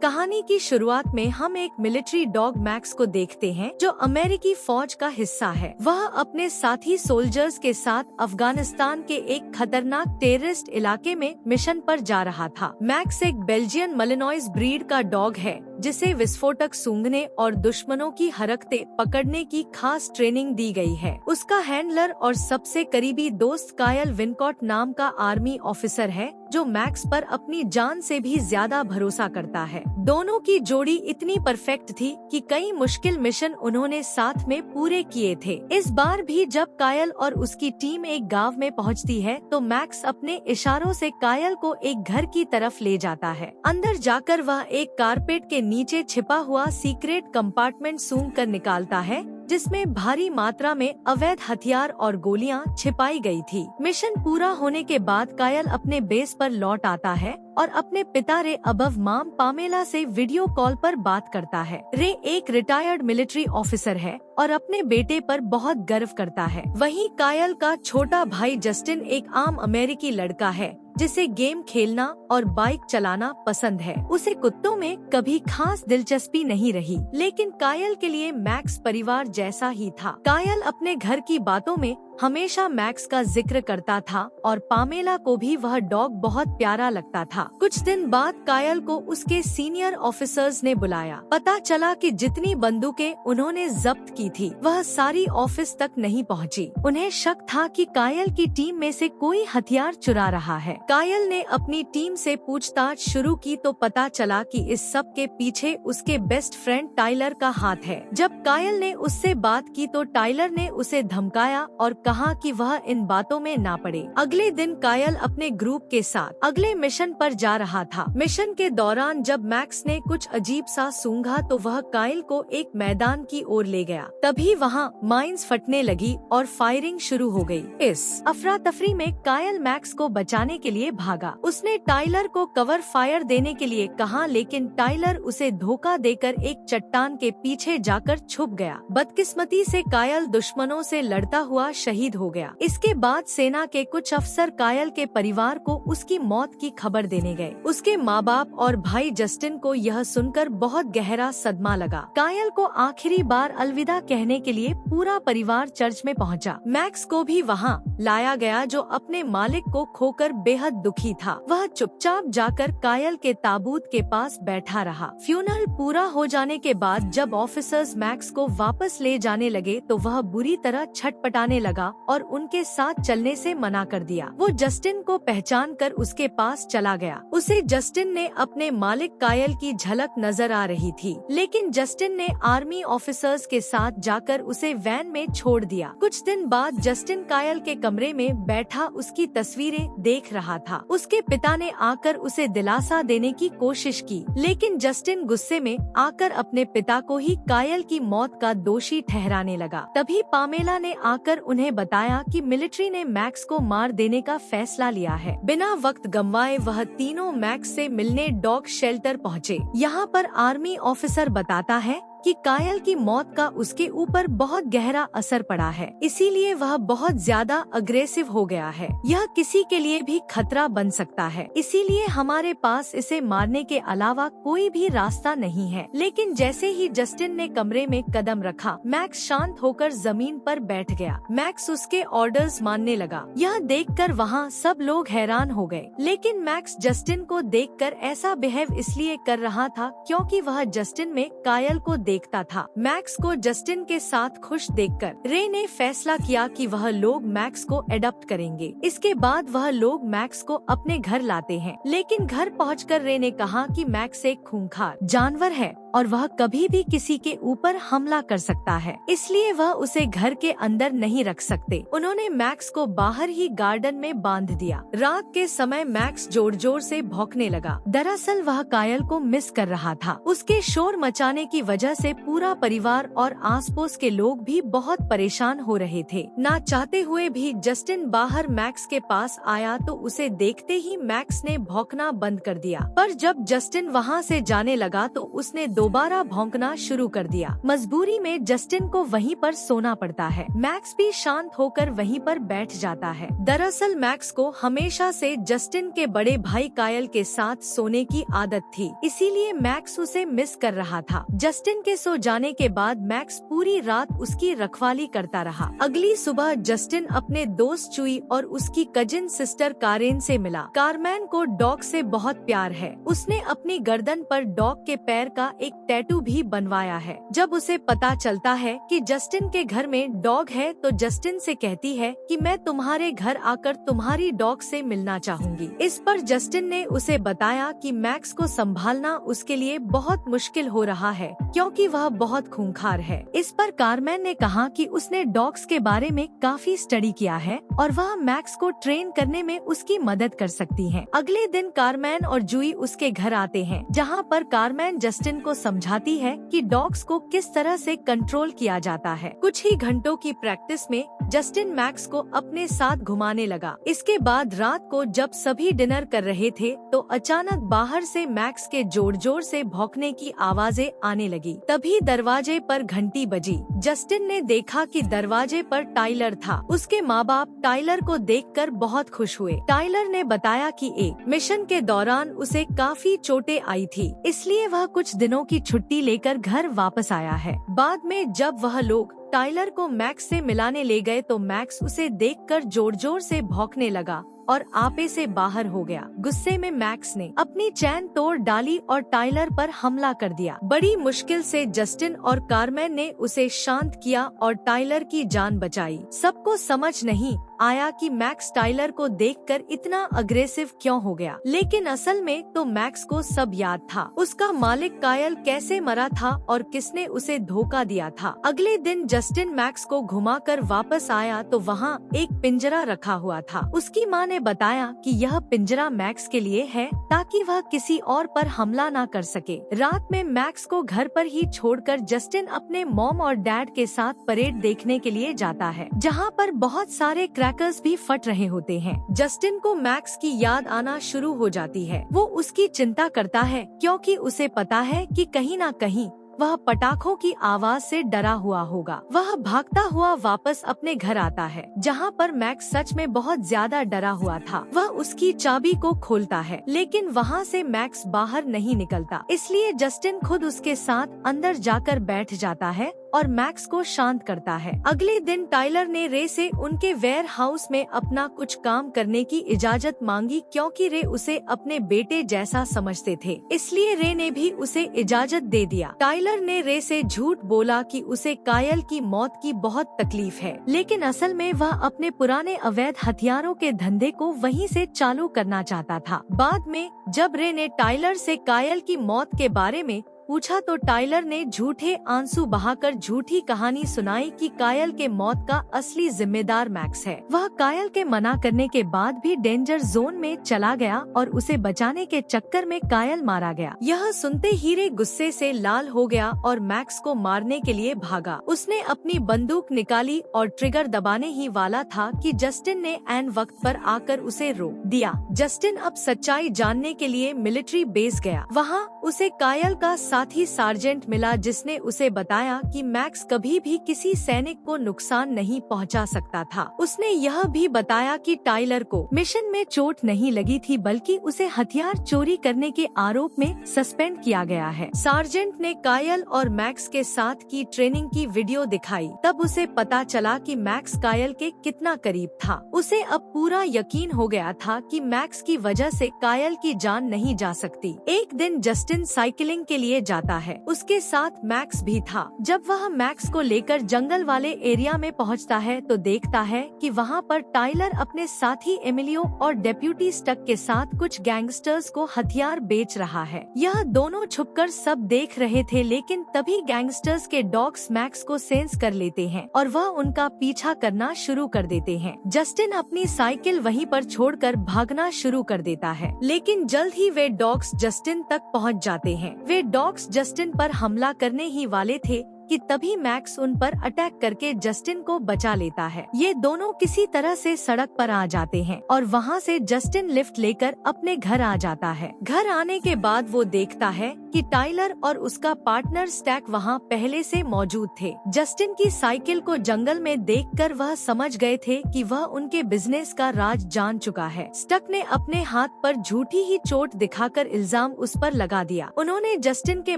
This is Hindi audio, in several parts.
कहानी की शुरुआत में हम एक मिलिट्री डॉग मैक्स को देखते हैं जो अमेरिकी फौज का हिस्सा है। वह अपने साथी सोल्जर्स के साथ अफगानिस्तान के एक खतरनाक टेररिस्ट इलाके में मिशन पर जा रहा था। मैक्स एक बेल्जियन मलिनॉइज ब्रीड का डॉग है जिसे विस्फोटक सूंघने और दुश्मनों की हरकतें पकड़ने की खास ट्रेनिंग दी गई है। उसका हैंडलर और सबसे करीबी दोस्त कायल विनकॉट नाम का आर्मी ऑफिसर है जो मैक्स पर अपनी जान से भी ज्यादा भरोसा करता है। दोनों की जोड़ी इतनी परफेक्ट थी कि कई मुश्किल मिशन उन्होंने साथ में पूरे किए थे। इस बार भी जब कायल और उसकी टीम एक गांव में पहुंचती है तो मैक्स अपने इशारों से कायल को एक घर की तरफ ले जाता है। अंदर जाकर वह एक कारपेट के नीचे छिपा हुआ सीक्रेट कंपार्टमेंट सूंघ कर निकालता है जिसमें भारी मात्रा में अवैध हथियार और गोलियां छिपाई गई थी। मिशन पूरा होने के बाद कायल अपने बेस पर लौट आता है और अपने पिता रे अबव माम पामेला से वीडियो कॉल पर बात करता है। रे एक रिटायर्ड मिलिट्री ऑफिसर है और अपने बेटे पर बहुत गर्व करता है। वहीं कायल का छोटा भाई जस्टिन एक आम अमेरिकी लड़का है जिसे गेम खेलना और बाइक चलाना पसंद है। उसे कुत्तों में कभी खास दिलचस्पी नहीं रही, लेकिन कायल के लिए मैक्स परिवार जैसा ही था। कायल अपने घर की बातों में हमेशा मैक्स का जिक्र करता था और पामेला को भी वह डॉग बहुत प्यारा लगता था। कुछ दिन बाद कायल को उसके सीनियर ऑफिसर्स ने बुलाया। पता चला कि जितनी बंदूकें उन्होंने जब्त की थी वह सारी ऑफिस तक नहीं पहुंची। उन्हें शक था कि कायल की टीम में से कोई हथियार चुरा रहा है। कायल ने अपनी टीम से पूछताछ शुरू की तो पता चला कि इस सब के पीछे उसके बेस्ट फ्रेंड टाइलर का हाथ है। जब कायल ने उससे बात की तो टाइलर ने उसे धमकाया और कहा कि वह इन बातों में ना पड़े। अगले दिन कायल अपने ग्रुप के साथ अगले मिशन पर जा रहा था। मिशन के दौरान जब मैक्स ने कुछ अजीब सा सूंघा तो वह कायल को एक मैदान की ओर ले गया। तभी वहाँ माइंस फटने लगी और फायरिंग शुरू हो गई। इस अफरा तफरी में कायल मैक्स को बचाने के लिए भागा। उसने टाइलर को कवर फायर देने के लिए कहा, लेकिन टाइलर उसे धोखा देकर एक चट्टान के पीछे जाकर छुप गया। बदकिस्मती से कायल दुश्मनों से लड़ता हुआ शहीद हो गया। इसके बाद सेना के कुछ अफसर कायल के परिवार को उसकी मौत की खबर देने गए। उसके माँ बाप और भाई जस्टिन को यह सुनकर बहुत गहरा सदमा लगा। कायल को आखिरी बार अलविदा कहने के लिए पूरा परिवार चर्च में पहुंचा। मैक्स को भी वहां लाया गया जो अपने मालिक को खोकर बेहद दुखी था। वह चुपचाप जाकर कायल के ताबूत के पास बैठा रहा। फ्यूनरल पूरा हो जाने के बाद जब ऑफिसर्स मैक्स को वापस ले जाने लगे तो वह बुरी तरह छटपटाने लगा और उनके साथ चलने से मना कर दिया। वो जस्टिन को पहचान कर उसके पास चला गया। उसे जस्टिन ने अपने मालिक कायल की झलक नजर आ रही थी, लेकिन जस्टिन ने आर्मी ऑफिसर्स के साथ जाकर उसे वैन में छोड़ दिया। कुछ दिन बाद जस्टिन कायल के कमरे में बैठा उसकी तस्वीरें देख रहा था। उसके पिता ने आकर उसे दिलासा देने की कोशिश की, लेकिन जस्टिन गुस्से में आकर अपने पिता को ही कायल की मौत का दोषी ठहराने लगा। तभी पामेला ने आकर उन्हें बताया कि मिलिट्री ने मैक्स को मार देने का फैसला लिया है। बिना वक्त गंवाए वह तीनों मैक्स से मिलने डॉग शेल्टर पहुँचे। यहाँ पर आर्मी ऑफिसर बताता है कि कायल की मौत का उसके ऊपर बहुत गहरा असर पड़ा है, इसीलिए वह बहुत ज्यादा अग्रेसिव हो गया है। यह किसी के लिए भी खतरा बन सकता है, इसीलिए हमारे पास इसे मारने के अलावा कोई भी रास्ता नहीं है। लेकिन जैसे ही जस्टिन ने कमरे में कदम रखा, मैक्स शांत होकर जमीन पर बैठ गया। मैक्स उसके ऑर्डर्स मानने लगा। यह देखकर वहाँ सब लोग हैरान हो गए, लेकिन मैक्स जस्टिन को देखकर ऐसा बिहेव इसलिए कर रहा था क्योंकि वह जस्टिन में कायल को देखता था। मैक्स को जस्टिन के साथ खुश देखकर रे ने फैसला किया कि वह लोग मैक्स को एडॉप्ट करेंगे। इसके बाद वह लोग मैक्स को अपने घर लाते हैं, लेकिन घर पहुंचकर रे ने कहा कि मैक्स एक खूंखार जानवर है और वह कभी भी किसी के ऊपर हमला कर सकता है, इसलिए वह उसे घर के अंदर नहीं रख सकते। उन्होंने मैक्स को बाहर ही गार्डन में बांध दिया। रात के समय मैक्स जोर जोर से भौंकने लगा। दरअसल वह कायल को मिस कर रहा था। उसके शोर मचाने की वजह से पूरा परिवार और आसपास के लोग भी बहुत परेशान हो रहे थे। ना चाहते हुए भी जस्टिन बाहर मैक्स के पास आया तो उसे देखते ही मैक्स ने भौंकना बंद कर दिया। पर जब जस्टिन वहाँ से जाने लगा तो उसने दोबारा भौंकना शुरू कर दिया। मजबूरी में जस्टिन को वहीं पर सोना पड़ता है। मैक्स भी शांत होकर वहीं पर बैठ जाता है। दरअसल मैक्स को हमेशा से जस्टिन के बड़े भाई कायल के साथ सोने की आदत थी, इसीलिए मैक्स उसे मिस कर रहा था। जस्टिन के सो जाने के बाद मैक्स पूरी रात उसकी रखवाली करता रहा। अगली सुबह जस्टिन अपने दोस्त चुई और उसकी कजिन सिस्टर कारेन से मिला। कारमैन को डॉग से बहुत प्यार है। उसने अपनी गर्दन पर डॉग के पैर का एक टैटू भी बनवाया है। जब उसे पता चलता है कि जस्टिन के घर में डॉग है तो जस्टिन से कहती है कि मैं तुम्हारे घर आकर तुम्हारी डॉग से मिलना चाहूंगी। इस पर जस्टिन ने उसे बताया कि मैक्स को संभालना उसके लिए बहुत मुश्किल हो रहा है क्योंकि वह बहुत खूंखार है। इस पर कारमैन ने कहा कि उसने डॉग्स के बारे में काफी स्टडी किया है और वह मैक्स को ट्रेन करने में उसकी मदद कर सकती है। अगले दिन कारमैन और जूई उसके घर आते हैं, जहाँ पर कारमैन जस्टिन को समझाती है कि डॉग्स को किस तरह से कंट्रोल किया जाता है। कुछ ही घंटों की प्रैक्टिस में जस्टिन मैक्स को अपने साथ घुमाने लगा। इसके बाद रात को जब सभी डिनर कर रहे थे तो अचानक बाहर से मैक्स के जोर जोर से भौंकने की आवाजें आने लगी। तभी दरवाजे पर घंटी बजी। जस्टिन ने देखा कि दरवाजे पर टाइलर था। उसके माँ बाप टाइलर को देखकर बहुत खुश हुए। टाइलर ने बताया कि एक मिशन के दौरान उसे काफी चोटें आई थी, इसलिए वह कुछ दिनों की छुट्टी लेकर घर वापस आया है। बाद में जब वह लोग टाइलर को मैक्स से मिलाने ले गए तो मैक्स उसे देखकर जोर जोर से भौंकने लगा और आपे से बाहर हो गया। गुस्से में मैक्स ने अपनी चैन तोड़ डाली और टाइलर पर हमला कर दिया। बड़ी मुश्किल से जस्टिन और कारमैन ने उसे शांत किया और टाइलर की जान बचाई। सबको समझ नहीं आया कि मैक्स टाइलर को देखकर इतना अग्रेसिव क्यों हो गया, लेकिन असल में तो मैक्स को सब याद था। उसका मालिक कायल कैसे मरा था और किसने उसे धोखा दिया था। अगले दिन जस्टिन मैक्स को घुमाकर वापस आया तो वहाँ एक पिंजरा रखा हुआ था। उसकी माँ ने बताया कि यह पिंजरा मैक्स के लिए है ताकि वह किसी और पर हमला ना कर सके। रात में मैक्स को घर पर ही छोड़कर जस्टिन अपने मॉम और डैड के साथ परेड देखने के लिए जाता है, जहाँ पर बहुत सारे क्रैकर्स भी फट रहे होते हैं। जस्टिन को मैक्स की याद आना शुरू हो जाती है। वो उसकी चिंता करता है क्योंकि उसे पता है कि कहीं ना कहीं वह पटाखों की आवाज से डरा हुआ होगा। वह भागता हुआ वापस अपने घर आता है, जहाँ पर मैक्स सच में बहुत ज्यादा डरा हुआ था। वह उसकी चाबी को खोलता है, लेकिन वहाँ से मैक्स बाहर नहीं निकलता। इसलिए जस्टिन खुद उसके साथ अंदर जाकर बैठ जाता है और मैक्स को शांत करता है। अगले दिन टाइलर ने रे से उनके वेयर हाउस में अपना कुछ काम करने की इजाजत मांगी क्योंकि रे उसे अपने बेटे जैसा समझते थे, इसलिए रे ने भी उसे इजाजत दे दिया। टाइलर ने रे से झूठ बोला कि उसे कायल की मौत की बहुत तकलीफ है, लेकिन असल में वह अपने पुराने अवैध हथियारों के धंधे को वहीं से चालू करना चाहता था। बाद में जब रे ने टाइलर से कायल की मौत के बारे में पूछा तो टाइलर ने झूठे आंसू बहाकर झूठी कहानी सुनाई कि कायल के मौत का असली जिम्मेदार मैक्स है। वह कायल के मना करने के बाद भी डेंजर जोन में चला गया और उसे बचाने के चक्कर में कायल मारा गया। यह सुनते ही रे गुस्से से लाल हो गया और मैक्स को मारने के लिए भागा। उसने अपनी बंदूक निकाली और ट्रिगर दबाने ही वाला था कि जस्टिन ने ऐन वक्त पर आकर उसे रोक दिया। जस्टिन अब सच्चाई जानने के लिए मिलिट्री बेस गया। वहाँ उसे कायल का साथी सार्जेंट मिला, जिसने उसे बताया कि मैक्स कभी भी किसी सैनिक को नुकसान नहीं पहुंचा सकता था। उसने यह भी बताया कि टाइलर को मिशन में चोट नहीं लगी थी, बल्कि उसे हथियार चोरी करने के आरोप में सस्पेंड किया गया है। सार्जेंट ने कायल और मैक्स के साथ की ट्रेनिंग की वीडियो दिखाई। तब उसे पता चला कि मैक्स कायल के कितना करीब था। उसे अब पूरा यकीन हो गया था कि मैक्स की वजह से कायल की जान नहीं जा सकती। एक दिन जस्टिन साइकिलिंग के लिए जाता है। उसके साथ मैक्स भी था। जब वह मैक्स को लेकर जंगल वाले एरिया में पहुंचता है तो देखता है कि वहां पर टाइलर अपने साथी एमिलियो और डेप्यूटी स्टक के साथ कुछ गैंगस्टर्स को हथियार बेच रहा है। यह दोनों छुपकर सब देख रहे थे, लेकिन तभी गैंगस्टर्स के डॉग्स मैक्स को सेंस कर लेते हैं और वह उनका पीछा करना शुरू कर देते हैं। जस्टिन अपनी साइकिल वहीं पर छोड़कर भागना शुरू कर देता है, लेकिन जल्द ही वे डॉग्स जस्टिन तक पहुंच जाते हैं। वे डॉग्स डॉग्स जस्टिन पर हमला करने ही वाले थे कि तभी मैक्स उन पर अटैक करके जस्टिन को बचा लेता है। ये दोनों किसी तरह से सड़क पर आ जाते हैं और वहाँ से जस्टिन लिफ्ट लेकर अपने घर आ जाता है। घर आने के बाद वो देखता है कि टाइलर और उसका पार्टनर स्टैक वहाँ पहले से मौजूद थे। जस्टिन की साइकिल को जंगल में देखकर वह समझ गए थे कि वह उनके बिजनेस का राज जान चुका है। स्टैक ने अपने हाथ पर झूठी ही चोट दिखाकर इल्जाम उस पर लगा दिया। उन्होंने जस्टिन के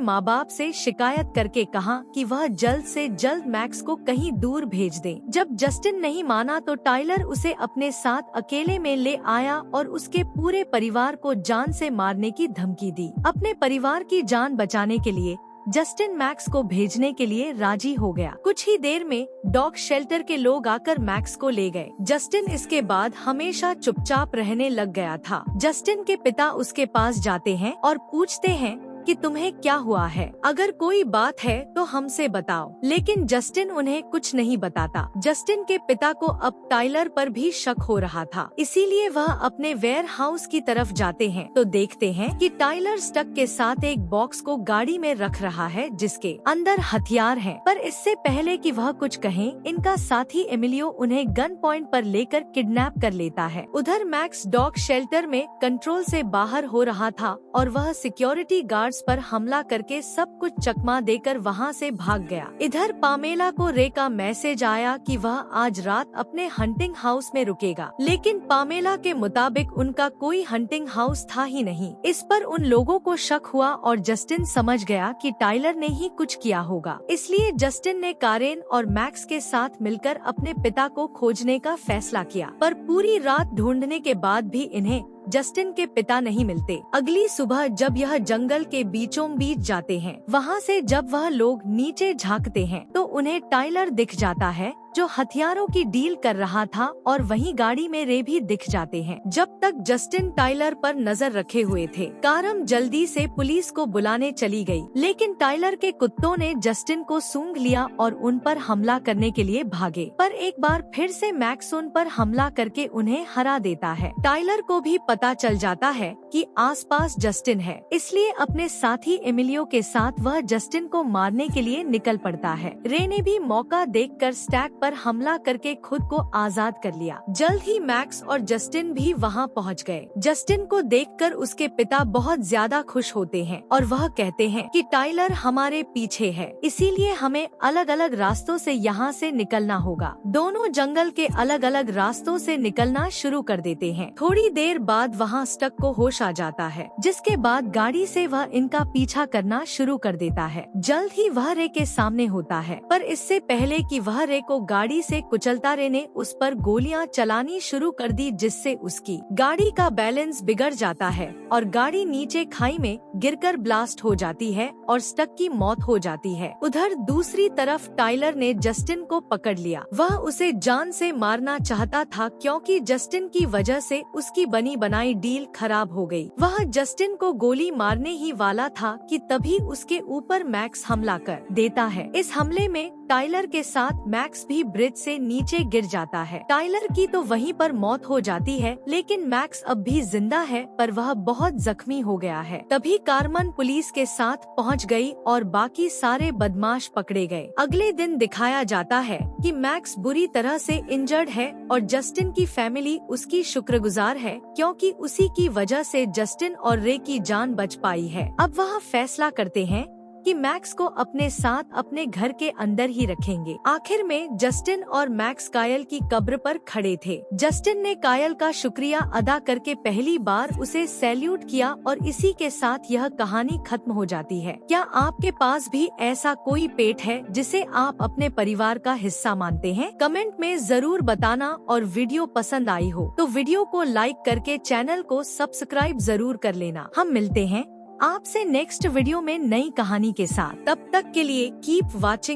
माँ बाप से शिकायत करके कहा कि वह जल्द से जल्द मैक्स को कहीं दूर भेज दें। जब जस्टिन नहीं माना तो टाइलर उसे अपने साथ अकेले में ले आया और उसके पूरे परिवार को जान से मारने की धमकी दी। अपने परिवार की जान बचाने के लिए जस्टिन मैक्स को भेजने के लिए राजी हो गया। कुछ ही देर में डॉग शेल्टर के लोग आकर मैक्स को ले गए। जस्टिन इसके बाद हमेशा चुपचाप रहने लग गया था। जस्टिन के पिता उसके पास जाते हैं और पूछते हैं कि तुम्हें क्या हुआ है, अगर कोई बात है तो हमसे बताओ। लेकिन जस्टिन उन्हें कुछ नहीं बताता। जस्टिन के पिता को अब टाइलर पर भी शक हो रहा था, इसीलिए वह अपने वेयर हाउस की तरफ जाते हैं तो देखते हैं कि टाइलर स्टक के साथ एक बॉक्स को गाड़ी में रख रहा है जिसके अंदर हथियार हैं। पर इससे पहले कि वह कुछ कहें, इनका साथी एमिलियो उन्हें गन पॉइंट पर लेकर किडनैप कर लेता है। उधर मैक्स डॉग शेल्टर में कंट्रोल से बाहर हो रहा था और वह सिक्योरिटी गार्ड पर हमला करके सब कुछ चकमा देकर वहां से भाग गया। इधर पामेला को रे का मैसेज आया कि वह आज रात अपने हंटिंग हाउस में रुकेगा, लेकिन पामेला के मुताबिक उनका कोई हंटिंग हाउस था ही नहीं। इस पर उन लोगों को शक हुआ और जस्टिन समझ गया कि टाइलर ने ही कुछ किया होगा। इसलिए जस्टिन ने कारेन और मैक्स के साथ मिलकर अपने पिता को खोजने का फैसला किया, पर पूरी रात ढूंढने के बाद भी इन्हें जस्टिन के पिता नहीं मिलते। अगली सुबह जब यह जंगल के बीचों बीच जाते हैं, वहाँ से जब वह लोग नीचे झांकते हैं तो उन्हें टाइलर दिख जाता है जो हथियारों की डील कर रहा था और वहीं गाड़ी में रे भी दिख जाते हैं। जब तक जस्टिन टाइलर पर नजर रखे हुए थे, कारम जल्दी से पुलिस को बुलाने चली गई, लेकिन टाइलर के कुत्तों ने जस्टिन को सूंघ लिया और उन पर हमला करने के लिए भागे। पर एक बार फिर से मैक्स उन पर हमला करके उन्हें हरा देता है। टाइलर को भी पता चल जाता है कि आसपास जस्टिन है, इसलिए अपने साथी एमिलियो के साथ वह जस्टिन को मारने के लिए निकल पड़ता है। रे ने भी मौका देखकर स्टैक पर हमला करके खुद को आजाद कर लिया। जल्द ही मैक्स और जस्टिन भी वहां पहुंच गए। जस्टिन को देखकर उसके पिता बहुत ज्यादा खुश होते हैं और वह कहते हैं कि टाइलर हमारे पीछे है, इसीलिए हमें अलग अलग रास्तों से यहाँ से निकलना होगा। दोनों जंगल के अलग अलग रास्तों से निकलना शुरू कर देते हैं। थोड़ी देर बाद वहाँ स्टक को होश आ जाता है, जिसके बाद गाड़ी से वह इनका पीछा करना शुरू कर देता है। जल्द ही वह रे के सामने होता है, पर इससे पहले कि वह रे को गाड़ी से कुचलता रे ने उस पर गोलियां चलानी शुरू कर दी, जिससे उसकी गाड़ी का बैलेंस बिगड़ जाता है और गाड़ी नीचे खाई में गिरकर ब्लास्ट हो जाती है और स्टक की मौत हो जाती है। उधर दूसरी तरफ टाइलर ने जस्टिन को पकड़ लिया। वह उसे जान से मारना चाहता था क्योंकि जस्टिन की वजह से उसकी बनी बनाई डील खराब हो गई। वह जस्टिन को गोली मारने ही वाला था कि तभी उसके ऊपर मैक्स हमला कर देता है। इस हमले में टाइलर के साथ मैक्स भी ब्रिज से नीचे गिर जाता है। टाइलर की तो वहीं पर मौत हो जाती है, लेकिन मैक्स अब भी जिंदा है, पर वह बहुत जख्मी हो गया है। तभी कारमन पुलिस के साथ पहुंच गई और बाकी सारे बदमाश पकड़े गए। अगले दिन दिखाया जाता है कि मैक्स बुरी तरह से इंजर्ड है और जस्टिन की फैमिली उसकी शुक्रगुजार है क्योंकि उसी की वजह से जस्टिन और रे की जान बच पाई है। अब वह फैसला करते हैं कि मैक्स को अपने साथ अपने घर के अंदर ही रखेंगे। आखिर में जस्टिन और मैक्स कायल की कब्र पर खड़े थे। जस्टिन ने कायल का शुक्रिया अदा करके पहली बार उसे सैल्यूट किया और इसी के साथ यह कहानी खत्म हो जाती है। क्या आपके पास भी ऐसा कोई पेट है जिसे आप अपने परिवार का हिस्सा मानते हैं? कमेंट में जरूर बताना और वीडियो पसंद आई हो तो वीडियो को लाइक करके चैनल को सब्सक्राइब जरूर कर लेना। हम मिलते हैं आपसे नेक्स्ट वीडियो में नई कहानी के साथ। तब तक के लिए कीप वॉचिंग।